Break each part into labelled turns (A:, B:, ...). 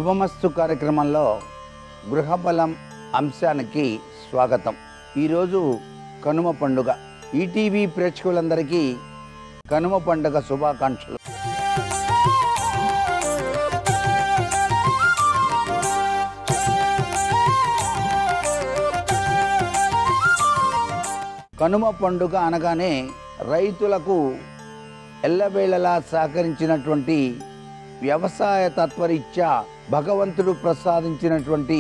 A: శుభమస్తు కార్యక్రమంలో గృహబలం అంశానికి స్వాగతం. ఈరోజు కనుమ పండుగ. ఈటీవీ ప్రేక్షకులందరికీ కనుమ పండుగ శుభాకాంక్షలు. కనుమ పండుగ అనగానే రైతులకు ఎల్లవేళలా సహకరించినటువంటి వ్యవసాయ తత్వరీత్యా భగవంతుడు ప్రసాదించినటువంటి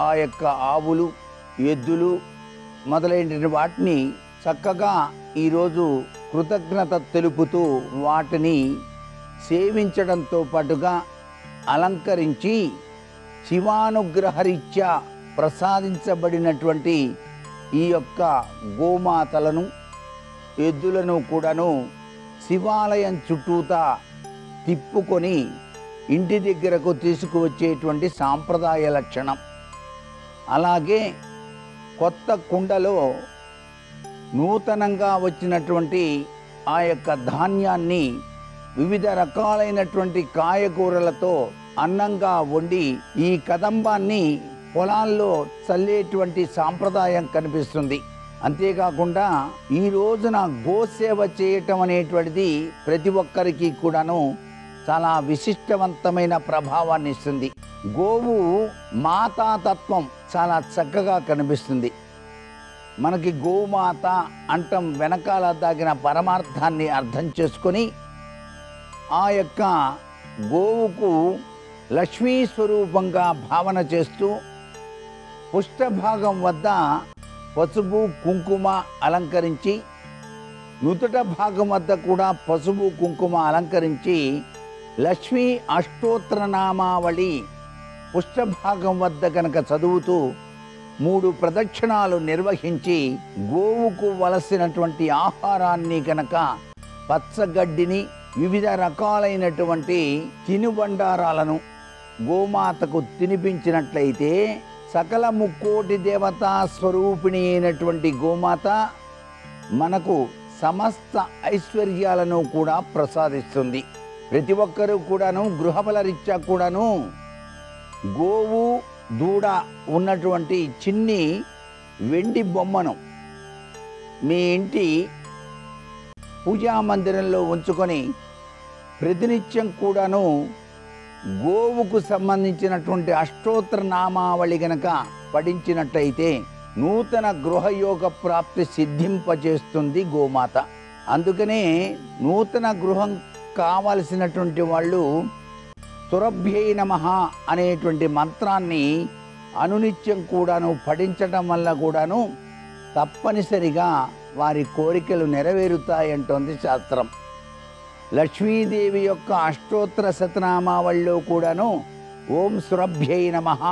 A: ఆ యొక్క ఆవులు, ఎద్దులు మొదలైన వాటిని చక్కగా ఈరోజు కృతజ్ఞత తెలుపుతూ వాటిని సేవించడంతో పాటుగా అలంకరించి శివానుగ్రహరీత్యా ప్రసాదించబడినటువంటి ఈ యొక్క గోమాతలను, ఎద్దులను కూడాను శివాలయం చుట్టూతా తిప్పుకొని ఇంటి దగ్గరకు తీసుకువచ్చేటువంటి సాంప్రదాయ లక్షణం. అలాగే కొత్త కుండలో నూతనంగా వచ్చినటువంటి ఆ యొక్క ధాన్యాన్ని వివిధ రకాలైనటువంటి కాయగూరలతో అన్నంగా వండి ఈ కదంబాన్ని పొలాల్లో చల్లేటువంటి సాంప్రదాయం కనిపిస్తుంది. అంతేకాకుండా ఈ రోజున గోసేవ చేయటం అనేటువంటిది ప్రతి ఒక్కరికి కూడాను చాలా విశిష్టవంతమైన ప్రభావాన్ని ఇస్తుంది. గోవు మాతాతత్వం చాలా చక్కగా కనిపిస్తుంది. మనకి గోమాత అంటం వెనకాల దాగిన పరమార్థాన్ని అర్థం చేసుకొని ఆ యొక్క గోవుకు లక్ష్మీ స్వరూపంగా భావన చేస్తూ పుష్టభాగం వద్ద పసుపు కుంకుమ అలంకరించి, నుదుట భాగం వద్ద కూడా పసుపు కుంకుమ అలంకరించి లక్ష్మీ అష్టోత్తరనామావళి పుష్టభాగం వద్ద కనుక చదువుతూ 3 ప్రదక్షిణాలు నిర్వహించి గోవుకు వలసినటువంటి ఆహారాన్ని కనుక పచ్చగడ్డిని, వివిధ రకాలైనటువంటి తినుబండారాలను గోమాతకు తినిపించినట్లయితే సకల ముక్కోటి దేవతా స్వరూపిణి అయినటువంటి గోమాత మనకు సమస్త ఐశ్వర్యాలను కూడా ప్రసాదిస్తుంది. ప్రతి ఒక్కరూ కూడాను గృహబల రీత్యా కూడాను గోవు, దూడ ఉన్నటువంటి చిన్ని వెండి బొమ్మను మీ ఇంటి పూజా మందిరంలో ఉంచుకొని ప్రతినిత్యం కూడాను గోవుకు సంబంధించినటువంటి అష్టోత్తర నామావళి గనక పఠించినట్లయితే నూతన గృహయోగ ప్రాప్తి సిద్ధింపజేస్తుంది గోమాత. అందుకనే నూతన గృహం కావలసినటువంటి వాళ్ళు సురభ్యై నమః అనేటువంటి మంత్రాన్ని అనునిత్యం కూడాను పఠించటం వల్ల కూడాను తప్పనిసరిగా వారి కోరికలు నెరవేరుతాయంటోంది శాస్త్రం. లక్ష్మీదేవి యొక్క అష్టోత్తర శతనామావళిలో కూడాను ఓం సురభ్యై నమః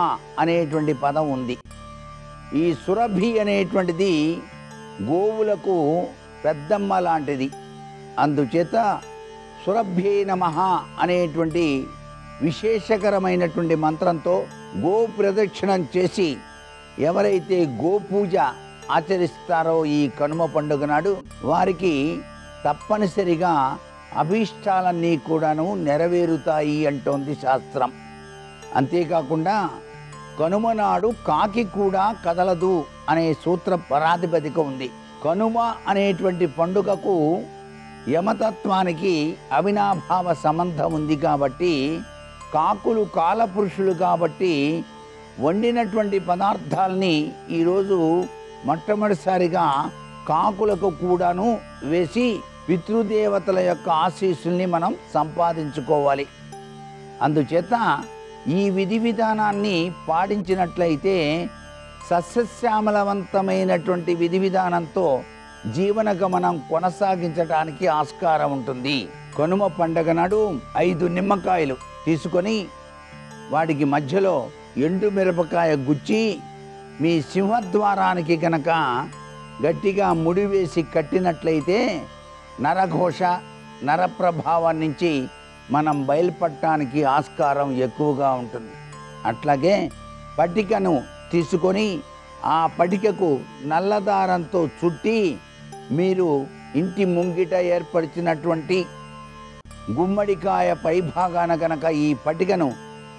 A: అనేటువంటి పదం ఉంది. ఈ సురభి అనేటువంటిది గోవులకు పెద్దమ్మ లాంటిది. అందుచేత సురభ్యై నమః అనేటువంటి విశేషకరమైనటువంటి మంత్రంతో గో ప్రదక్షిణం చేసి ఎవరైతే గోపూజ ఆచరిస్తారో ఈ కనుమ పండుగ నాడు వారికి తప్పనిసరిగా అభీష్టాలన్నీ కూడాను నెరవేరుతాయి అంటోంది శాస్త్రం. అంతేకాకుండా కనుమ నాడు కాకి కూడా కదలదు అనే సూత్ర ప్రాతిపదిక ఉంది. కనుమ అనేటువంటి పండుగకు యమతత్వానికి అవినాభావ సంబంధం ఉంది కాబట్టి కాకులు కాలపురుషులు కాబట్టి వండినటువంటి పదార్థాలని ఈరోజు మొట్టమొదటిసారిగా కాకులకు కూడాను వేసి పితృదేవతల యొక్క ఆశీస్సుల్ని మనం సంపాదించుకోవాలి. అందుచేత ఈ విధి విధానాన్ని పాటించినట్లయితే సస్యశ్యామలవంతమైనటువంటి విధి విధానంతో జీవన గమనం కొనసాగించడానికి ఆస్కారం ఉంటుంది. కనుమ పండగ నాడు 5 నిమ్మకాయలు తీసుకొని వాటికి మధ్యలో ఎండు మిరపకాయ గుచ్చి మీ సింహద్వారానికి కనుక గట్టిగా ముడివేసి కట్టినట్లయితే నరఘోష, నరప్రభావం నుంచి మనం బయలుపడటానికి ఆస్కారం ఎక్కువగా ఉంటుంది. అట్లాగే పటికను తీసుకొని ఆ పటికకు నల్లదారంతో చుట్టి మీరు ఇంటి ముంగిట ఏర్పరిచినటువంటి గుమ్మడికాయ పైభాగాన గనక ఈ పటికను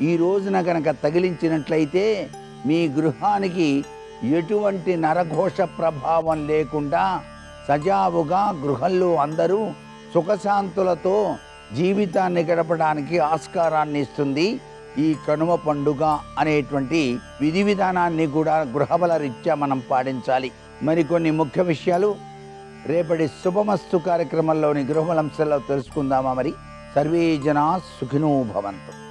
A: ఈ రోజున కనుక తగిలించినట్లయితే మీ గృహానికి ఎటువంటి నరఘోష ప్రభావం లేకుండా సజావుగా గృహంలో అందరూ సుఖశాంతులతో జీవితాన్ని గడపడానికి ఆస్కారాన్ని ఇస్తుంది ఈ కనుమ పండుగ అనేటువంటి విధి విధానాన్ని కూడా గృహబల రీత్యా మనం పాటించాలి. మరికొన్ని ముఖ్య విషయాలు రేపటి శుభమస్తు కార్యక్రమంలోని గృహబలంశంలో తెలుసుకుందామా? మరి సర్వే జనా సుఖినో భవంతు.